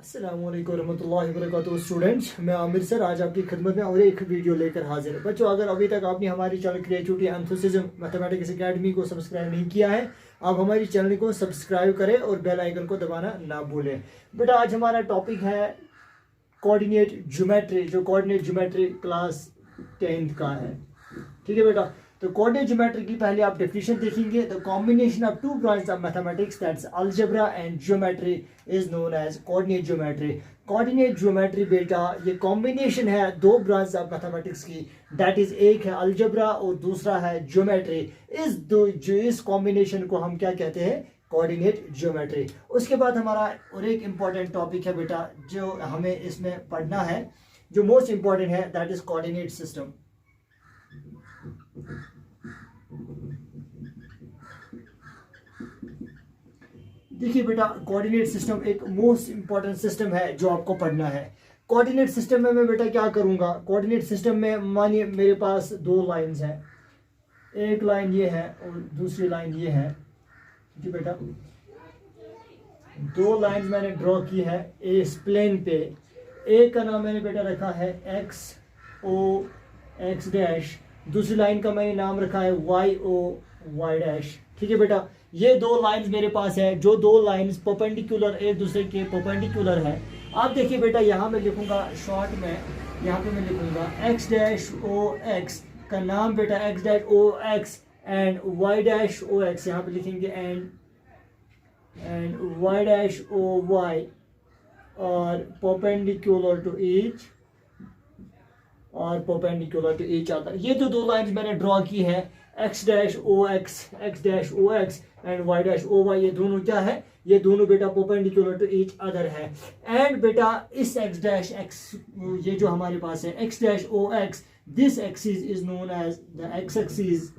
अस्सलाम वालेकुम रहमतुल्लाहि व बरकातुहू स्टूडेंट्स, मैं आमिर सर आज आपकी खिदमत में और एक वीडियो लेकर हाजिर है। बच्चों, अगर अभी तक आपने हमारी चैनल क्रिएटिविटी एंथुसिज्म मैथमेटिक्स एकेडमी को सब्सक्राइब नहीं किया है, आप हमारी चैनल को सब्सक्राइब करें और बेल आइकन को दबाना ना भूलें। बेटा, आज हमारा टॉपिक है कोऑर्डिनेट ज्योमेट्री, जो कोऑर्डिनेट ज्योमेट्री क्लास 10th का है। ठीक है बेटा, तो कोऑर्डिनेट ज्योमेट्री की पहले आप डेफिनेशन देखेंगे। The combination of two branches of mathematics, that's algebra and geometry, is known as coordinate geometry. Coordinate geometry बेटा ये कॉम्बिनेशन है दो ब्रांचेस ऑफ मैथमेटिक्स की, दैट इज एक है अलजेब्रा और दूसरा है ज्योमेट्री। इस कॉम्बिनेशन को हम क्या कहते हैं? Coordinate geometry. उसके बाद हमारा और एक इंपॉर्टेंट टॉपिक है बेटा जो हमें इसमें पढ़ना है, जो मोस्ट इंपॉर्टेंट है, दैट इज कोऑर्डिनेट सिस्टम। देखिए बेटा, कोऑर्डिनेट सिस्टम एक मोस्ट इंपॉर्टेंट सिस्टम है जो आपको पढ़ना है। कोऑर्डिनेट सिस्टम में मैं बेटा क्या करूंगा? कोऑर्डिनेट सिस्टम में मानिए मेरे पास दो लाइंस हैं, एक लाइन ये है और दूसरी लाइन ये है। ठीक है बेटा, दो लाइंस मैंने ड्रॉ की है इस प्लेन पे। एक का नाम मैंने बेटा रखा है एक्स ओ एक्स डैश, दूसरी लाइन का मैंने नाम रखा है वाई ओ वाई डैश। ठीक है बेटा, ये दो लाइंस मेरे पास है, जो दो लाइंस परपेंडिकुलर एक दूसरे के परपेंडिकुलर है। आप देखिए बेटा, यहाँ मैं लिखूंगा शॉर्ट में, यहाँ पे मैं लिखूंगा एक्स डैश ओ एक्स का नाम बेटा x dash o x and y dash o x, यहाँ पे लिखेंगे and y dash o y और परपेंडिकुलर टू ईच अदर। ये जो दो लाइंस मैंने ड्रॉ की है, x dash o x and y dash o y, ये दोनों क्या है? ये दोनों बेटा परपेंडिकुलर टू ईच अदर है। एंड बेटा इस एक्स डैश एक्स, ये जो हमारे पास है x dash o x, this axis is known as the x axis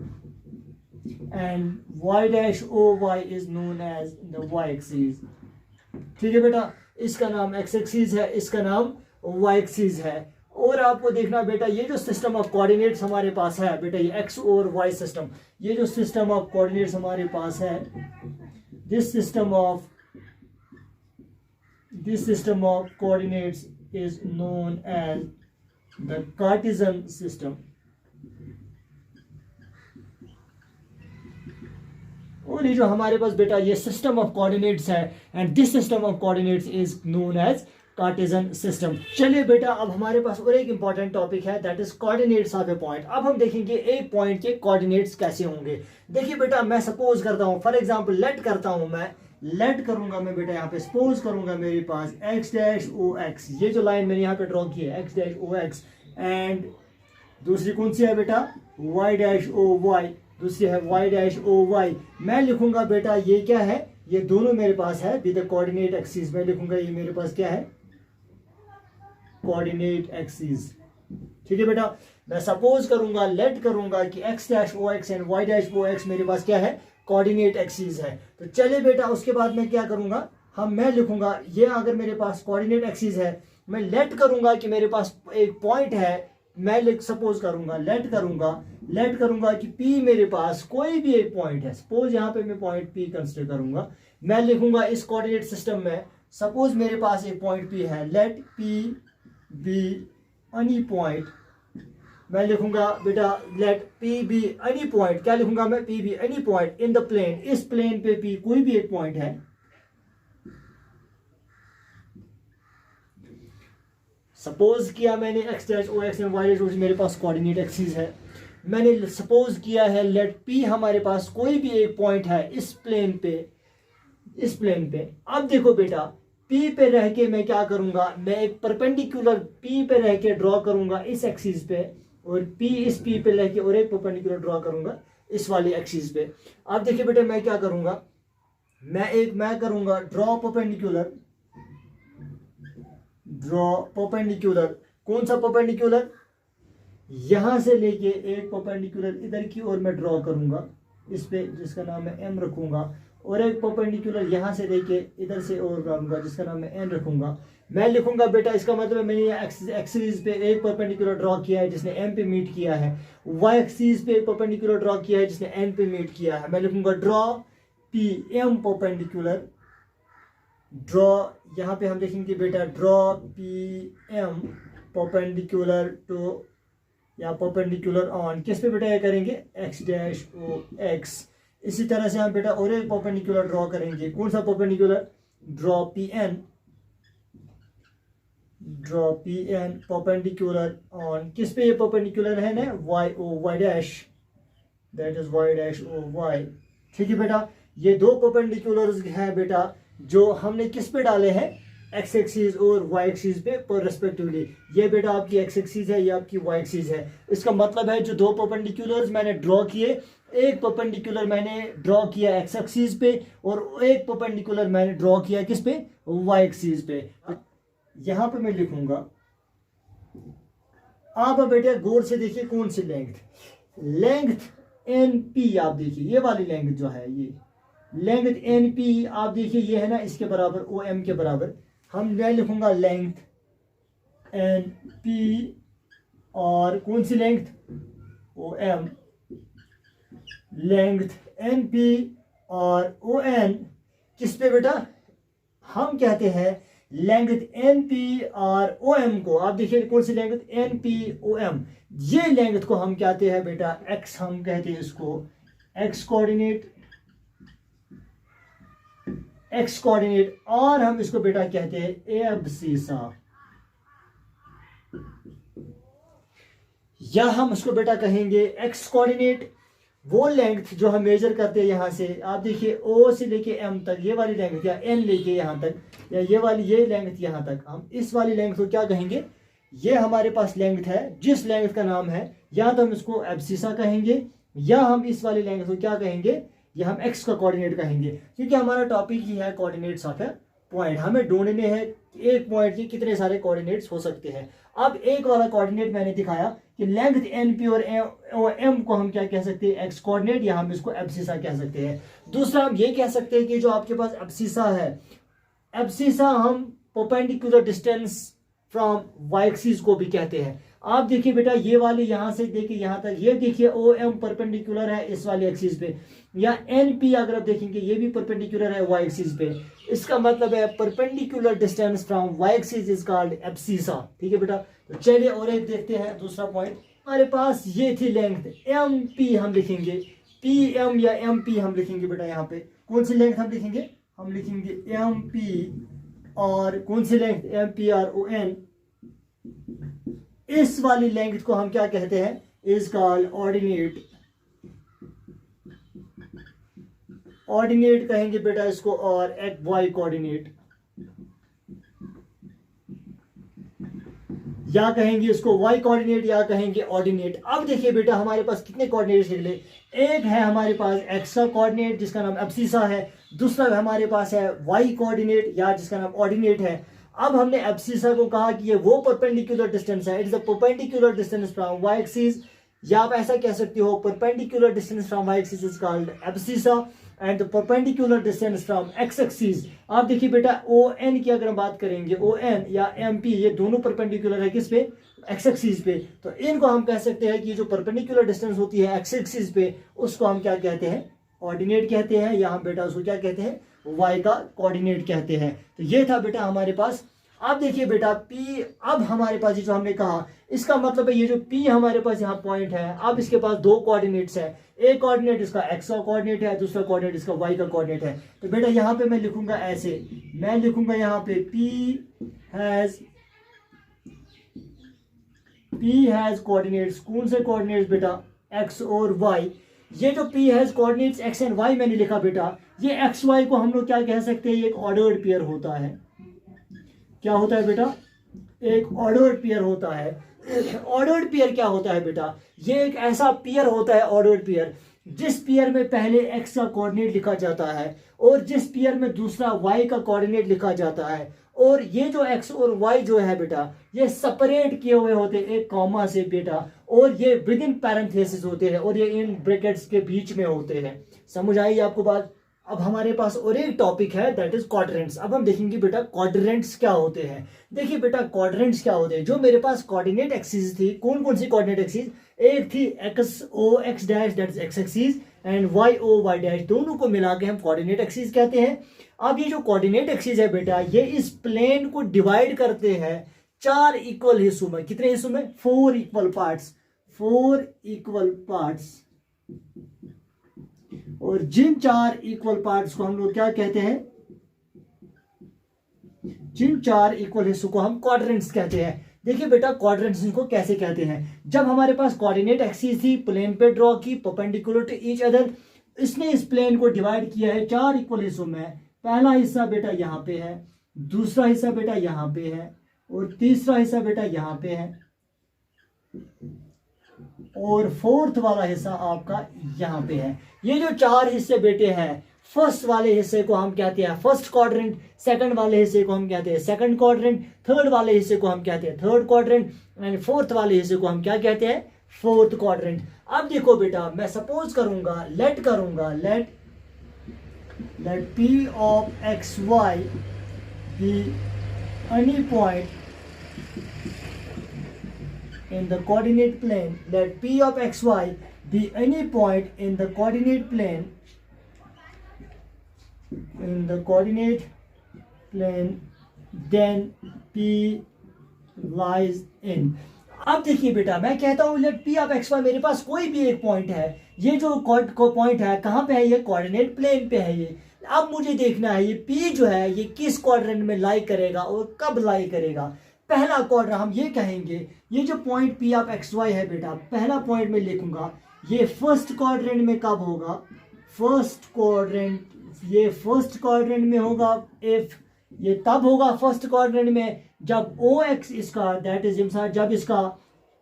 and y dash o y is known as the y axis. ठीक है बेटा, इसका नाम एक्स एक्सिस है, इसका नाम वाई एक्सिस है। और आपको देखना बेटा, ये जो सिस्टम ऑफ कोऑर्डिनेट्स हमारे पास है बेटा, ये एक्स और वाई सिस्टम, ये जो सिस्टम ऑफ कोऑर्डिनेट्स हमारे पास है, this system of coordinates is known as the cartesian system. और ये जो हमारे पास बेटा ये सिस्टम ऑफ कोऑर्डिनेट्स है, and this system of coordinates is known as cartesian system. चलिए बेटा, अब हमारे पास और एक इंपॉर्टेंट टॉपिक है, that is coordinates of a point. अब हम देखेंगे एक पॉइंट के कोऑर्डिनेट्स कैसे होंगे। देखिए बेटा, मैं सपोज करता हूं, फॉर एग्जांपल लेट करूंगा मैं बेटा, यहाँ पे सपोज करूंगा मेरे पास एक्स डैश ओ एक्स, ये जो लाइन मैंने यहाँ पे ड्रॉ की है x dash o x, and दूसरी कौन सी है बेटा? वाई डैश ओ वाई, दूसरी है वाई डैश ओ वाई। मैं लिखूंगा बेटा ये क्या है? ये दोनों मेरे पास है विद द कोऑर्डिनेट एक्सिस। मैं लिखूंगा ये मेरे पास क्या है? Coordinate axis. ठीक है बेटा, मैं सपोज करूंगा, लेट करूंगा कि x dash o x and y dash o x मेरे पास क्या है? कोऑर्डिनेट एक्सिस है। तो चलिए बेटा, उसके बाद मैं क्या करूंगा, मैं लिखूंगा ये अगर मेरे पास कोऑर्डिनेट एक्सिस है, मैं लेट करूंगा कि मेरे पास एक पॉइंट है। मैं सपोज करूंगा, लेट करूंगा कि P मेरे पास कोई भी एक पॉइंट है। सपोज यहाँ पे मैं पॉइंट P कंसिडर करूंगा। मैं लिखूंगा इस कोऑर्डिनेट सिस्टम में, सपोज मेरे पास एक पॉइंट P है, let P be any point. मैं लिखूंगा बेटा let P be any point. क्या लिखूंगा मैं? P be any point in the plane. इस प्लेन पे P कोई भी एक पॉइंट है। सपोज किया मैंने x dash o x and y dash o x मेरे पास कोऑर्डिनेट एक्सिस है। मैंने सपोज किया है लेट P हमारे पास कोई भी एक पॉइंट है इस प्लेन पे। अब देखो बेटा, P पे रह के मैं क्या करूंगा? मैं एक परपेंडिकुलर P पे रह के ड्रॉ करूंगा इस एक्सिस पे, और इस P पे रह के और एक परपेंडिकुलर ड्रॉ करूंगा इस वाली एक्सिस पे। अब देखिए बेटा, मैं क्या करूंगा? मैं करूंगा ड्रॉ परपेंडिकुलर। कौन सा परपेंडिकुलर? यहां से लेके एक परपेंडिकुलर इधर की ओर मैं ड्रॉ करूंगा इस पे, जिसका नाम मैं M रखूंगा, और एक परपेंडिकुलर यहां से लेके इधर से और करूंगा जिसका नाम मैं N रखूंगा। मैं लिखूंगा बेटा, इसका मतलब मैंने एक्सिस पे एक परपेंडिकुलर ड्रॉ किया है जिसने M पे मीट किया है, वाई एक्सिस पे एक परपेंडिकुलर ड्रॉ किया है जिसने N पे मीट किया है। मैं लिखूंगा draw P M perpendicular draw, यहाँ पे हम देखेंगे बेटा draw P M perpendicular to या परपेंडिकुलर ऑन, किस पे बेटा ये करेंगे, एक्स डैश ओ एक्स। इसी तरह से हम बेटा और एक परपेंडिकुलर ड्रॉ करेंगे, कौन सा perpendicular, draw P N perpendicular on, किस पे ये परपेंडिकुलर है ना, y o y dash, that is y dash o y. ठीक है बेटा, ये दो परपेंडिकुलर्स है बेटा जो हमने किस पे डाले हैं, एक्स एक्सिस और वाई एक्सिस पे पर रेस्पेक्टिवली। ये बेटा आपकी एक्स एक्सिस है, ये आपकी वाई एक्सिस है। इसका मतलब है जो दो परपेंडिकुलर्स मैंने ड्रॉ किए, एक परपेंडिकुलर मैंने ड्रॉ किया एक्स एक्सिस पे और एक परपेंडिकुलर मैंने ड्रॉ किया किस पे, वाई एक्सिस पे। यहां पे मैं लिखूंगा, आप बेटा गौर से देखिए कौन सी लेंथ एन पी, आप देखिए ये वाली लेंथ जो है, ये लेंथ एन पी आप देखिए ये है ना इसके बराबर, ओ एम के बराबर। मैं लिखूंगा लेंथ एन पी और कौन सी length, O M, length N P और ओ एन किस पे बेटा, हम कहते हैं लेंथ एन पी और ओ एम को, आप देखिए कौन सी length, N P O M, ये लेंथ को हम कहते हैं बेटा एक्स, हम कहते हैं इसको एक्स कोऑर्डिनेट, एक्स कोऑर्डिनेट, और हम इसको बेटा कहते हैं एब्सिसा, या हम इसको बेटा कहेंगे एक्स कोऑर्डिनेट। वो लेंथ जो हम मेजर करते हैं यहां से, आप देखिए ओ से लेके एम तक ये वाली लेंथ, या एन लेके यहां तक, या ये वाली ये लेंथ यहां तक, हम इस वाली लेंथ को क्या कहेंगे, ये हमारे पास लेंथ है जिस लेंथ का नाम है, या तो हम इसको एब्सिसा कहेंगे या हम इस वाली लेंथ को क्या कहेंगे, ये हम एक्स का कोऑर्डिनेट कहेंगे, क्योंकि हमारा टॉपिक ही है कोऑर्डिनेट्स ऑफ ए पॉइंट। हमें ढूंढने हैं एक पॉइंट के कितने सारे कोऑर्डिनेट्स हो सकते हैं। अब एक वाला कोऑर्डिनेट मैंने दिखाया कि लेंथ एन पी और एम को हम क्या कह सकते हैं, एक्स कोऑर्डिनेट, या हम इसको एब्सिसा कह सकते हैं। दूसरा हम ये कह सकते हैं कि जो आपके पास एब्सिसा है, एब्सिसा हम perpendicular distance from y axis को भी कहते हैं। आप देखिए बेटा ये वाली यहां से देखिए यहां तक, ये देखिए ओ एम परपेंडिकुलर है इस वाली एक्सिस पे, या एन पी अगर आप देखेंगे ये भी परपेंडिकुलर है वाई एक्सिस पे। इसका मतलब है perpendicular distance from y axis is called abscissa. ठीक है बेटा, तो चलिए और एक देखते हैं दूसरा पॉइंट। हमारे पास ये थी लेंथ एम पी, हम लिखेंगे पी एम या एम पी हम लिखेंगे बेटा, यहाँ पे कौन सी लेंथ हम लिखेंगे, हम लिखेंगे एम पी और कौन सी length, M P R O N. इस वाली लेंथ को हम क्या कहते हैं, इज कॉल्ड ऑर्डिनेट, ऑर्डिनेट कहेंगे बेटा इसको, और एक वाई कोऑर्डिनेट, या कहेंगे इसको वाई कोऑर्डिनेट या कहेंगे ऑर्डिनेट। अब देखिए बेटा हमारे पास कितने कोऑर्डिनेट्स निकले, एक है हमारे पास एक्स का कोऑर्डिनेट जिसका नाम एब्सिसा है, दूसरा हमारे पास है वाई कोऑर्डिनेट या जिसका नाम ऑर्डिनेट है। अब हमने एब्सिसा को कहा कि ये वो परपेंडिकुलर डिस्टेंस है, it is the perpendicular distance from y axis, या आप ऐसा कह सकते हो perpendicular distance from y axis is called abscissa and the perpendicular distance from x axis. आप देखिए बेटा ओ एन की अगर हम बात करेंगे, ओ एन या एम पी ये दोनों परपेंडिकुलर है किस पे, एक्स एक्सिस पे। तो इनको हम कह सकते हैं कि जो परपेंडिकुलर डिस्टेंस होती है एक्स एक्सिस पे उसको हम क्या कहते हैं, ऑर्डिनेट कहते हैं, या हम बेटा उसको क्या कहते हैं, वाई का कोऑर्डिनेट कहते हैं। तो ये था बेटा हमारे पास। अब देखिए बेटा P, अब हमारे पास ये जो हमने कहा इसका मतलब है ये जो P हमारे पास यहाँ पॉइंट है, अब इसके पास दो कोऑर्डिनेट्स है, एक कोऑर्डिनेट इसका x का कोऑर्डिनेट है, दूसरा कोऑर्डिनेट इसका y का कोऑर्डिनेट है। तो बेटा यहाँ पे मैं लिखूंगा ऐसे, मैं लिखूंगा यहाँ पे P हैज कोऑर्डिनेट्स, कौन से कोऑर्डिनेट्स बेटा, x और y। ये जो P has coordinates x and y मैंने लिखा बेटा, ये x y को हम लोग क्या कह सकते हैं, ये एक ऑर्डर्ड पेयर होता है। क्या होता है बेटा, एक ऑर्डर्ड पेयर होता है। ऑर्डर्ड पेयर क्या होता है बेटा, ये एक ऐसा पेयर होता है ऑर्डर्ड पेयर जिस पेयर में पहले x का कोऑर्डिनेट लिखा जाता है और जिस पेयर में दूसरा y का कोऑर्डिनेट लिखा जाता है, और ये जो x और y जो है बेटा ये सेपरेट किए हुए होते हैं एक कॉमा से बेटा, और ये विद इन पैरेंथेसिस होते हैं और ये इन ब्रैकेट्स के बीच में होते हैं। समझ आई आपको बात। अब हमारे पास और एक टॉपिक है दैट इज क्वाड्रेंट्स। अब हम देखेंगे बेटा क्वाड्रेंट्स क्या होते हैं। देखिए बेटा क्वाड्रेंट्स क्या होते हैं, जो मेरे पास कोऑर्डिनेट एक्सिस थी, कौन कौन सी कोऑर्डिनेट एक्सिस, एक थी x o x dash that is x axis and y o y dash, दोनों को मिला के हम कोऑर्डिनेट एक्सिस कहते हैं। अब ये जो कोऑर्डिनेट एक्सिस है बेटा, ये इस प्लेन को डिवाइड करते हैं 4 इक्वल हिस्सों में। कितने हिस्सों में? 4 इक्वल पार्ट्स, 4 इक्वल पार्ट्स। और जिन 4 इक्वल पार्ट्स को हम लोग क्या कहते हैं? जिन 4 इक्वल हिस्सों को हम क्वाड्रेंट्स कहते हैं। देखिए बेटा, क्वाड्रेंट्स इनको कैसे कहते हैं? जब हमारे पास कोऑर्डिनेट एक्सिस थी, प्लेन पे ड्रॉ की, परपेंडिकुलर टू ईच अदर, इसने इस प्लेन को डिवाइड किया है 4 इक्वल हिस्सों में। पहला हिस्सा बेटा यहाँ पे है, दूसरा हिस्सा बेटा यहाँ पे है, और तीसरा हिस्सा बेटा यहाँ पे है, और फोर्थ वाला हिस्सा आपका यहाँ पे है। ये जो 4 हिस्से बेटे हैं, फर्स्ट वाले हिस्से को हम कहते हैं फर्स्ट क्वाड्रेंट, सेकंड वाले हिस्से को हम कहते हैं सेकंड क्वाड्रेंट, थर्ड वाले हिस्से को हम कहते हैं थर्ड क्वाड्रेंट, एंड फोर्थ वाले हिस्से को हम क्या कहते हैं? Fourth quadrant. अब देखो बेटा, मैं सपोज करूंगा, let p of xy be any point in the coordinate plane, let p of xy be any point in the coordinate plane, then p lies in। अब देखिए बेटा, मैं कहता हूं लेट p ऑफ xy, मेरे पास कोई भी एक पॉइंट है। ये जो पॉइंट है कहां पे है? ये कोऑर्डिनेट प्लेन पे है ये। अब मुझे देखना है ये p जो है ये किस क्वाड्रेंट में लाई करेगा और कब लाई करेगा। पहला क्वाड्रेंट हम ये कहेंगे, ये जो पॉइंट p ऑफ xy है बेटा, पहला पॉइंट में लिखूंगा, ये फर्स्ट क्वाड्रेंट में कब होगा? फर्स्ट क्वाड्रेंट, ये फर्स्ट क्वाड्रेंट में होगा। इफ ये तब होगा फर्स्ट क्वाड्रेंट में जब OX इसका दैट इज जब इसका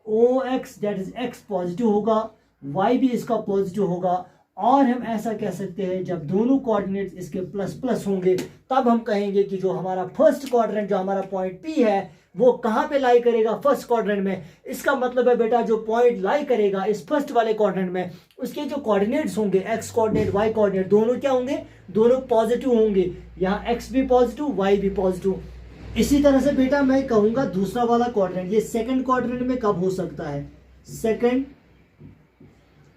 OX that is x positive होगा, Y भी इसका पॉजिटिव होगा। और हम ऐसा कह सकते हैं जब दोनों कोऑर्डिनेट्स इसके प्लस प्लस होंगे, तब हम कहेंगे कि जो हमारा फर्स्ट क्वाड्रेंट, जो हमारा पॉइंट P है, वो कहां पे लाई करेगा? फर्स्ट क्वाड्रेंट में। इसका मतलब है बेटा, जो पॉइंट लाई करेगा इस फर्स्ट वाले क्वाड्रेंट में, उसके जो कोऑर्डिनेट्स होंगे, x कोऑर्डिनेट, y कोऑर्डिनेट, दोनों क्या होंगे? दोनों पॉजिटिव होंगे। यहाँ x भी पॉजिटिव, y भी पॉजिटिव। इसी तरह से बेटा मैं कहूंगा दूसरा वाला क्वाड्रेंट, ये सेकंड क्वाड्रेंट में कब हो सकता है?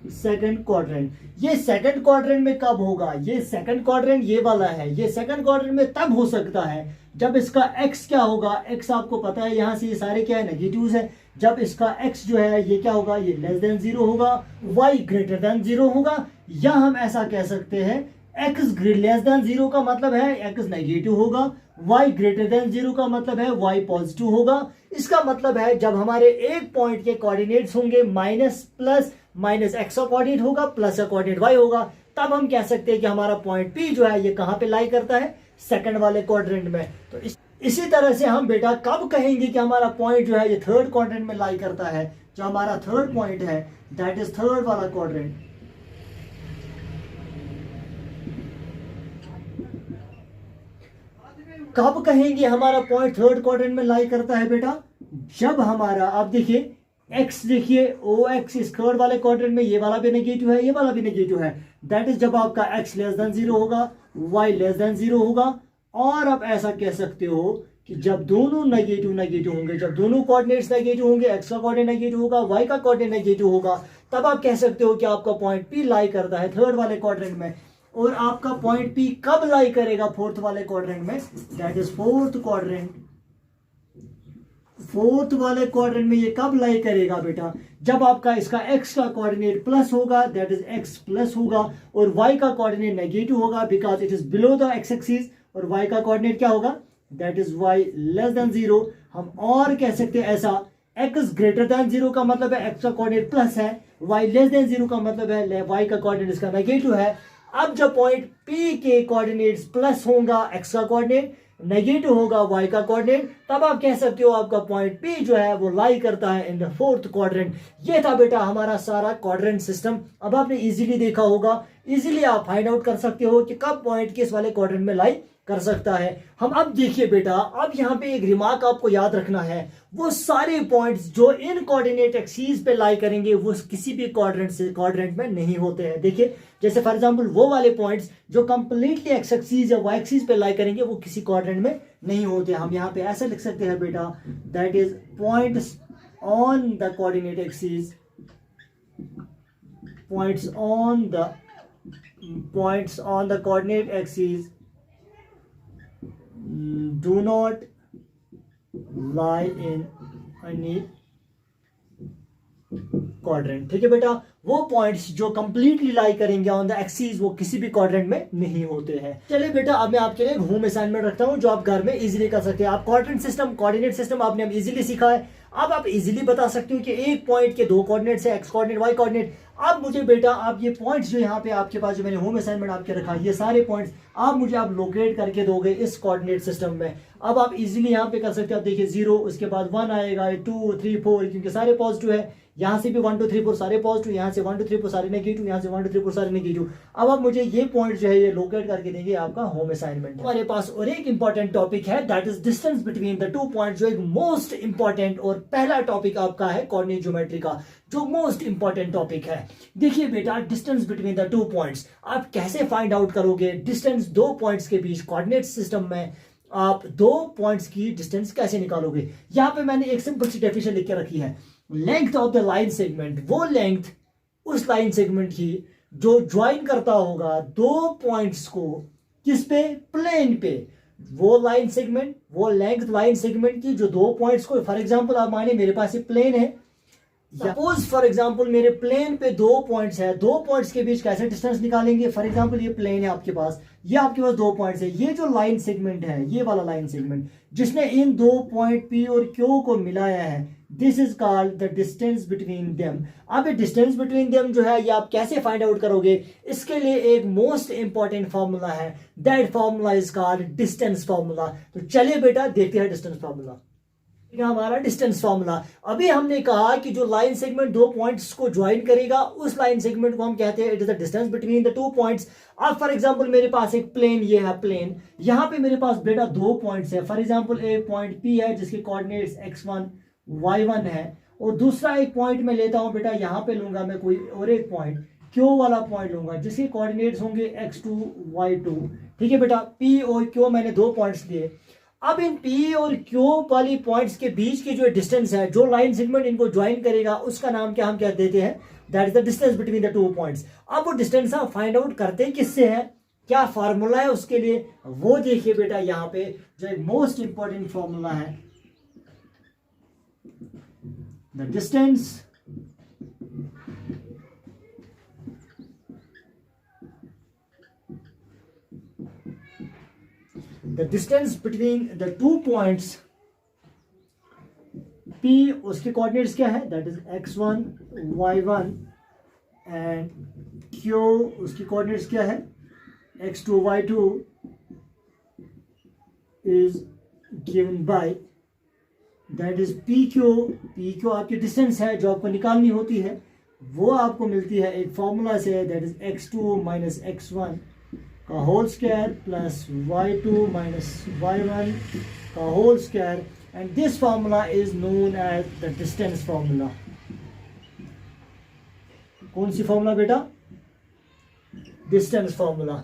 Second quadrant. ये सेकंड क्वाड्रेंट में कब होगा? ये सेकंड क्वाड्रेंट ये वाला है, ये सेकंड क्वाड्रेंट में तब हो सकता है जब इसका x क्या होगा? x आपको पता है यहाँ से ये सारे क्या है? नेगेटिव्स है। जब इसका x जो है ये क्या होगा? ये लेस देन 0 होगा, y ग्रेटर देन 0 होगा, या हम ऐसा कह सकते हैं x लेस देन 0 का मतलब है x नेगेटिव होगा, y ग्रेटर देन 0 का मतलब है y पॉजिटिव होगा। इसका मतलब है जब हमारे एक पॉइंट के कोऑर्डिनेट्स होंगे माइनस प्लस, माइनस x का कोऑर्डिनेट होगा, प्लस का कोऑर्डिनेट y होगा, तब हम कह सकते हैं कि हमारा पॉइंट P जो है ये कहां पे लाई करता है? सेकंड वाले क्वाड्रेंट में। तो इसी तरह से हम बेटा कब कहेंगे कि हमारा पॉइंट जो है ये थर्ड क्वाड्रेंट में लाई करता है? जो हमारा थर्ड पॉइंट है दैट इज थर्ड वाला क्वाड्रेंट। कब कहेंगे हमारा पॉइंट थर्ड क्वाड्रेंट में लाई करता है बेटा? जब हमारा, आप देखिए x, देखिए OX इस थर्ड वाले क्वाड्रेंट में, ये वाला भी नेगेटिव है, ये वाला भी नेगेटिव है। दैट इज जब आपका x लेस देन 0 होगा, y लेस देन 0 होगा। और आप ऐसा कह सकते हो कि जब दोनों नेगेटिव होंगे, जब दोनों कोऑर्डिनेट्स नेगेटिव होंगे, x का कोऑर्डिनेट नेगेटिव होगा, y का कोऑर्डिनेट नेगेटिव होगा, तब आप कह सकते हो कि आपका पॉइंट P लाई करता है थर्ड वाले क्वाड्रेंट में। और आपका पॉइंट P कब लाई करेगा? फोर्थ वाले क्वाड्रेंट में, that is fourth quadrant. Fourth वाले क्वाड्रेंट में ये कब लाई करेगा बेटा? जब आपका इसका x का कोऑर्डिनेट प्लस होगा, दैट इज x प्लस होगा, और y का कोऑर्डिनेट नेगेटिव होगा because it is below the x axis, और y का कोऑर्डिनेट क्या होगा? That is y less than 0। हम और कह सकते हैं ऐसा, x ग्रेटर देन 0 का मतलब है x का कोऑर्डिनेट प्लस है, y लेस देन 0 का मतलब है y का कोऑर्डिनेट इसका नेगेटिव है। अब जब पॉइंट P के कोऑर्डिनेट्स प्लस होगा, x का कोऑर्डिनेट नेगेटिव होगा, y का कोऑर्डिनेट, तब आप कह सकते हो आपका पॉइंट P जो है वो लाई करता है इन द फोर्थ क्वाड्रेंट। ये था बेटा हमारा सारा क्वाड्रेंट सिस्टम। अब आपने इजीली देखा होगा, इजीली आप फाइंड आउट कर सकते हो कि कब पॉइंट किस वाले क्वाड्रेंट में लाई कर सकता है। हम अब देखिए बेटा, अब यहाँ पे एक रिमार्क आपको याद रखना है, वो सारे पॉइंट्स जो इन कोऑर्डिनेट एक्सिस पे लाई करेंगे वो किसी भी क्वाड्रेंट में नहीं होते हैं। देखिए जैसे फॉर एग्जांपल वो वाले पॉइंट्स जो कंप्लीटली एक्स एक्सिस या वाई एक्सिस पे लाई करेंगे वो किसी क्वाड्रेंट में नहीं होते। हम यहाँ पे ऐसे लिख सकते हैं बेटा, that is points on the coordinate axis, points on the coordinate axis do not lie in any quadrant. ठीक है बेटा, वो पॉइंट्स जो कंप्लीटली लाई करेंगे ऑन द एक्सिस वो किसी भी क्वाड्रेंट में नहीं होते हैं। चलिए बेटा, अब मैं आपके लिए एक होम असाइनमेंट रखता हूं जो आप घर में इजीली कर सकते हैं। आप कोऑर्डिनेट सिस्टम आपने अब इजीली सीखा है। अब आप इजीली बता सकते हो कि एक पॉइंट के दो कोऑर्डिनेट्स है, एक्स कोऑर्डिनेट वाई कोऑर्डिनेट। अब मुझे बेटा आप ये पॉइंट्स जो यहाँ पे आपके पास जो मैंने होम असाइनमेंट आपके रखा है, ये सारे पॉइंट्स आप मुझे आप लोकेट करके दोगे इस कोऑर्डिनेट सिस्टम में। अब आप इजीली यहाँ पे कर सकते हो। आप देखिए 0, उसके बाद 1 आएगा, 2 3 4, क्योंकि सारे पॉजिटिव है। यहाँ से भी 1 2 3 4 सारे पॉजिटिव, यहाँ से 1 2 3 4 सारे नेगेटिव, यहाँ से 1 2 3 4 सारे नेगेटिव। अब आप मुझे ये पॉइंट जो है ये लोकेट करके देंगे, आपका होम असाइनमेंट। हमारे पास और एक इंपॉर्टेंट टॉपिक है, that is distance between the two point, जो एक मोस्ट इंपॉर्टेंट और पहला टॉपिक आपका है कोऑर्डिनेट ज्योमेट्री का, जो मोस्ट इंपॉर्टेंट टॉपिक है। देखिए बेटा, distance between the two points आप कैसे फाइंड आउट करोगे? डिस्टेंस दो पॉइंट्स के बीच कोऑर्डिनेट सिस्टम में आप दो पॉइंट्स की डिस्टेंस कैसे निकालोगे? यहां पे मैंने एक सिंपल सी डेफिनेशन लिख के रखी है। Length of the line segment, वो लेंथ उस लाइन सेगमेंट की जो ज्वाइन करता होगा दो पॉइंट्स को, किस पे? प्लेन पे। वो लाइन सेगमेंट, वो लेंथ लाइन सेगमेंट की जो दो पॉइंट्स को, फॉर एग्जांपल आप माने मेरे पास ये प्लेन है, सपोज फॉर एग्जांपल मेरे प्लेन पे दो पॉइंट्स है, दो पॉइंट्स के बीच कैसे डिस्टेंस निकालेंगे? फॉर एग्जांपल ये प्लेन है आपके पास, ये आपके पास दो पॉइंट्स है, ये जो लाइन सेगमेंट है, ये वाला लाइन सेगमेंट जिसने इन दो पॉइंट P और Q को मिलाया है, this is called the distance between them. अब ये डिस्टेंस बिटवीन देम जो है ये आप कैसे फाइंड आउट करोगे? इसके लिए एक मोस्ट इंपॉर्टेंट फॉर्मूला है, that formula is called distance formula. तो चलिए बेटा देखते हैं डिस्टेंस फॉर्मूला। हमारा डिस्टेंस फॉर्मूला, अभी हमने कहा कि जो लाइन सेगमेंट दो पॉइंट्स को ज्वाइन करेगा उस लाइन सेगमेंट को हम कहते हैं it is the distance between the two points. अब फॉर एग्जांपल मेरे पास एक प्लेन, ये है प्लेन, यहां पे मेरे पास बेटा दो पॉइंट्स है। फॉर एग्जांपल एक पॉइंट P है जिसके कोऑर्डिनेट्स x1 y1 है, और दूसरा एक पॉइंट मैं लेता हूं बेटा, यहां पे लूंगा मैं कोई और एक पॉइंट Q वाला पॉइंट लूंगा जिसके कोऑर्डिनेट्स होंगे x2 y2। ठीक है बेटा, P और Q मैंने दो पॉइंट्स लिए। अब इन P और Q वाली पॉइंट्स के बीच की जो डिस्टेंस है, जो लाइन सेगमेंट इनको ज्वाइन करेगा उसका नाम क्या हम कह देते हैं? That is the distance between the two points. अब वो डिस्टेंस हम फाइंड आउट करते हैं किससे है? क्या फार्मूला है उसके लिए? वो देखिए बेटा, यहाँ पे जो एक मोस्ट इंपॉर्टेंट फार्मूला है, the distance the distance between the two points P, उसके कोऑर्डिनेट्स क्या है? That is x1 y1, and Q उसकी कोऑर्डिनेट्स क्या है? x2 y2 is given by, that is PQ आपकी डिस्टेंस है जो आपको निकालनी होती है, वो आपको मिलती है एक फॉर्मूला से, that is x2 minus x1 का whole square plus y2 minus y1 का whole square, and this formula is known as the distance formula. कौन सी फॉर्मूला बेटा? Distance formula.